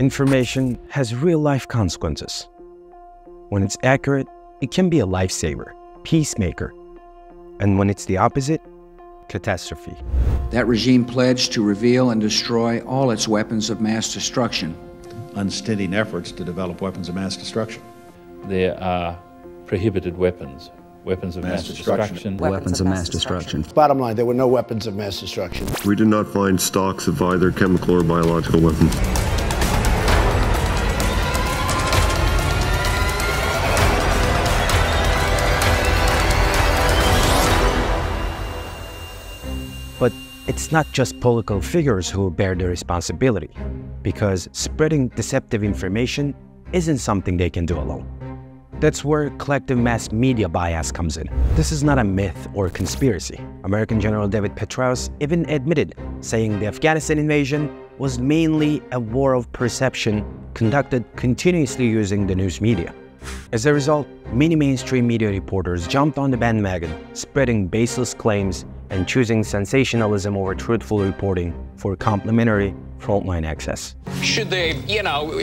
Information has real-life consequences. When it's accurate, it can be a lifesaver, peacemaker. And when it's the opposite, catastrophe. That regime pledged to reveal and destroy all its weapons of mass destruction. Unstinting efforts to develop weapons of mass destruction. There are prohibited weapons, weapons of mass destruction. Weapons of mass destruction. Bottom line, there were no weapons of mass destruction. We did not find stocks of either chemical or biological weapons. But it's not just political figures who bear the responsibility, because spreading deceptive information isn't something they can do alone. That's where collective mass media bias comes in. This is not a myth or conspiracy. American General David Petraeus even admitted, saying the Afghanistan invasion was mainly a war of perception conducted continuously using the news media. As a result, many mainstream media reporters jumped on the bandwagon, spreading baseless claims and choosing sensationalism over truthful reporting for complementary frontline access. Should they,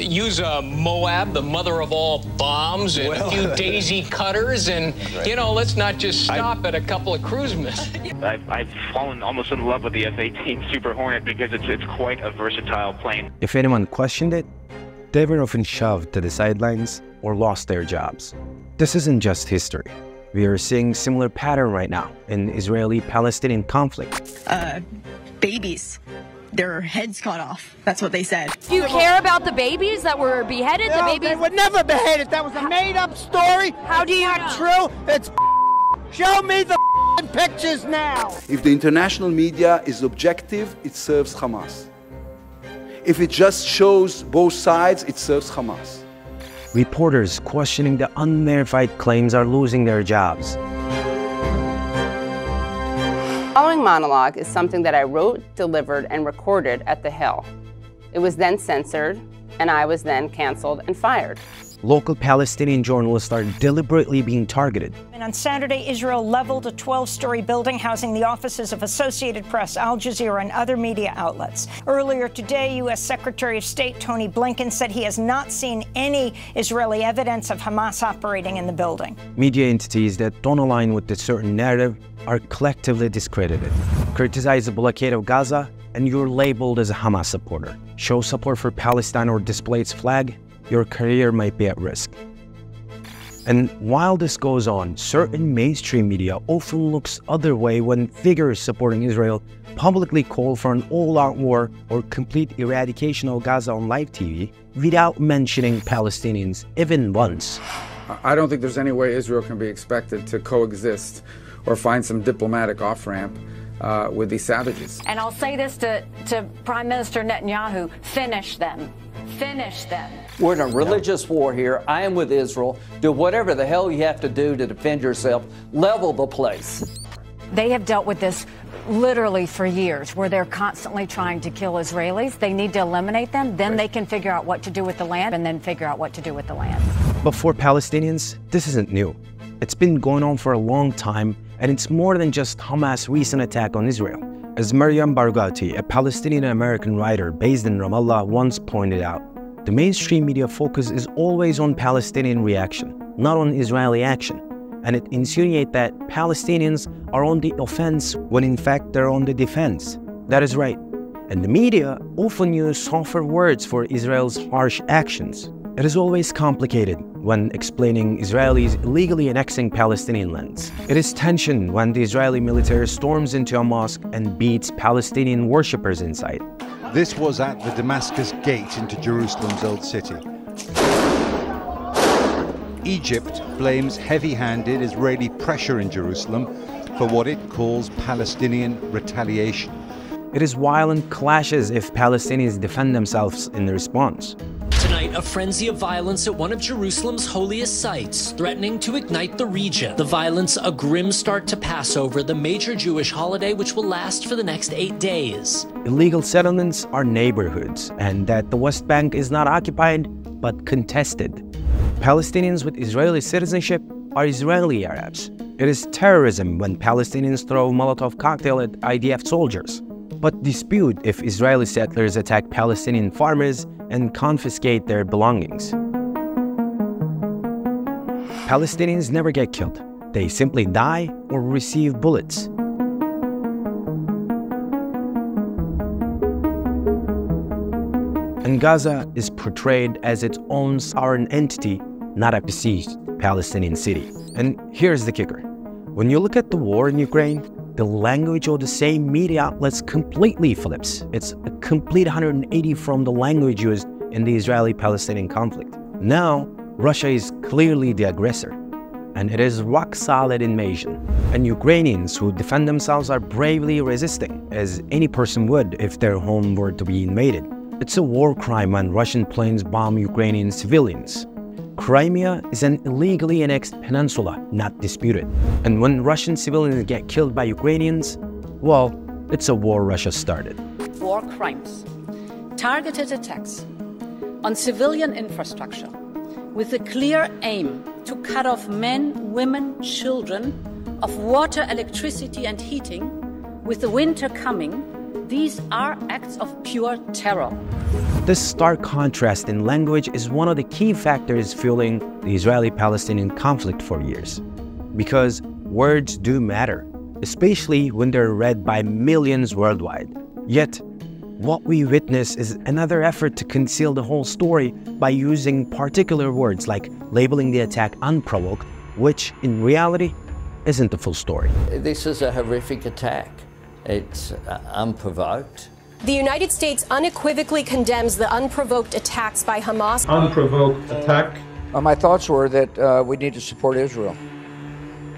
use a Moab, the mother of all bombs, and a few daisy cutters, and, let's not just stop at a couple of cruise missiles. I've fallen almost in love with the F-18 Super Hornet because it's quite a versatile plane. If anyone questioned it, they were often shoved to the sidelines or lost their jobs. This isn't just history. We are seeing similar pattern right now in Israeli-Palestinian conflict. Babies. Their heads cut off. That's what they said. Do you care about the babies that were beheaded? No, the babies they were never beheaded. That was a made-up story. How do you know? True. It's show me the pictures now. If the international media is objective, it serves Hamas. If it just shows both sides, it serves Hamas. Reporters questioning the unverified claims are losing their jobs. The following monologue is something that I wrote, delivered, and recorded at The Hill. It was then censored, and I was then canceled and fired. Local Palestinian journalists are deliberately being targeted. And on Saturday, Israel leveled a 12-story building housing the offices of Associated Press, Al Jazeera, and other media outlets. Earlier today, U.S. Secretary of State Tony Blinken said he has not seen any Israeli evidence of Hamas operating in the building. Media entities that don't align with the certain narrative are collectively discredited. Criticize the blockade of Gaza, and you're labeled as a Hamas supporter. Show support for Palestine or display its flag, your career might be at risk. And while this goes on, certain mainstream media often looks other way when figures supporting Israel publicly call for an all-out war or complete eradication of Gaza on live TV without mentioning Palestinians even once. I don't think there's any way Israel can be expected to coexist or find some diplomatic off-ramp with these savages. And I'll say this to Prime Minister Netanyahu, finish them. Finish them. We're in a religious war here. I am with Israel. Do whatever the hell you have to do to defend yourself. Level the place. They have dealt with this literally for years, where they're constantly trying to kill Israelis. They need to eliminate them. Then they can figure out what to do with the land, and then figure out what to do with the land. But for Palestinians, this isn't new. It's been going on for a long time, and it's more than just Hamas' recent attack on Israel. As Maryam Barghouti, a Palestinian-American writer based in Ramallah, once pointed out, the mainstream media focus is always on Palestinian reaction, not on Israeli action. And it insinuates that Palestinians are on the offense when in fact they're on the defense. That is right. And the media often use softer words for Israel's harsh actions. It is always complicated when explaining Israelis illegally annexing Palestinian lands. It is tension when the Israeli military storms into a mosque and beats Palestinian worshippers inside. This was at the Damascus Gate into Jerusalem's Old City. Egypt blames heavy-handed Israeli pressure in Jerusalem for what it calls Palestinian retaliation. It is violent clashes if Palestinians defend themselves in the response. Tonight, a frenzy of violence at one of Jerusalem's holiest sites, threatening to ignite the region. The violence a grim start to Passover, the major Jewish holiday which will last for the next 8 days. Illegal settlements are neighborhoods, and that the West Bank is not occupied, but contested. Palestinians with Israeli citizenship are Israeli Arabs. It is terrorism when Palestinians throw Molotov cocktail at IDF soldiers. but dispute if Israeli settlers attack Palestinian farmers and confiscate their belongings. Palestinians never get killed. They simply die or receive bullets. And Gaza is portrayed as its own sovereign entity, not a besieged Palestinian city. And here's the kicker. When you look at the war in Ukraine, the language of the same media outlets completely flips. It's a complete 180 from the language used in the Israeli-Palestinian conflict. Now, Russia is clearly the aggressor, and it is rock-solid invasion. And Ukrainians who defend themselves are bravely resisting, as any person would if their home were to be invaded. It's a war crime when Russian planes bomb Ukrainian civilians. Crimea is an illegally annexed peninsula, not disputed. And when Russian civilians get killed by Ukrainians, well, it's a war Russia started. War crimes, targeted attacks on civilian infrastructure with a clear aim to cut off men, women, children of water, electricity and heating with the winter coming. These are acts of pure terror. This stark contrast in language is one of the key factors fueling the Israeli-Palestinian conflict for years. Because words do matter, especially when they're read by millions worldwide. Yet, what we witness is another effort to conceal the whole story by using particular words like labeling the attack unprovoked, which in reality isn't the full story. This is a horrific attack. It's unprovoked. The United States unequivocally condemns the unprovoked attacks by Hamas. Unprovoked attack. My thoughts were that we need to support Israel.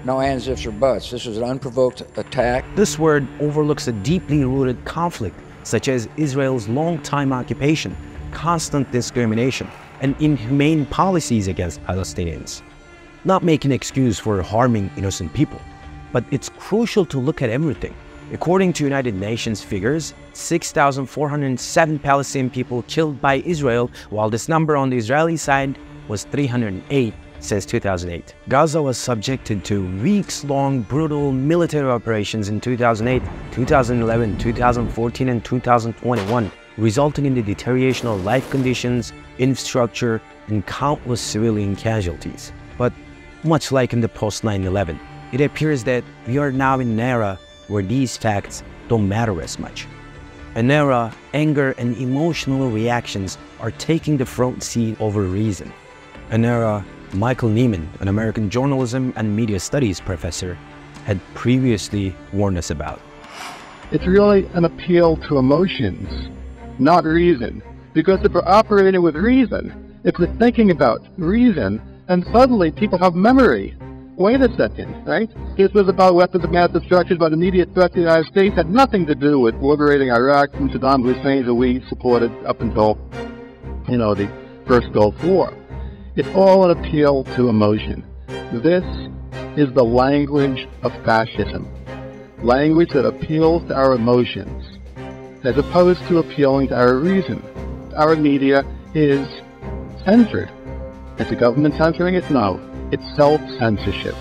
No ands, ifs, or buts. This was an unprovoked attack. This word overlooks a deeply rooted conflict, such as Israel's long-time occupation, constant discrimination, and inhumane policies against Palestinians. Not making an excuse for harming innocent people, but it's crucial to look at everything. According to United Nations figures, 6,407 Palestinian people killed by Israel, while this number on the Israeli side was 308 since 2008. Gaza was subjected to weeks-long brutal military operations in 2008, 2011, 2014, and 2021, resulting in the deterioration of life conditions, infrastructure, and countless civilian casualties. But much like in the post-9/11, it appears that we are now in an era where these facts don't matter as much. An era, anger and emotional reactions are taking the front seat over reason. An era Michael Neiman, an American journalism and media studies professor, had previously warned us about. It's really an appeal to emotions, not reason. Because if we're operating with reason, if we're thinking about reason, and suddenly people have memory. Wait a second, right? This was about weapons of mass destruction, but immediate threat to the United States had nothing to do with liberating Iraq from Saddam Hussein that we supported up until, the first Gulf War. It's all an appeal to emotion. This is the language of fascism. Language that appeals to our emotions, as opposed to appealing to our reason. Our media is censored. Is the government censoring it? No. It's self-censorship.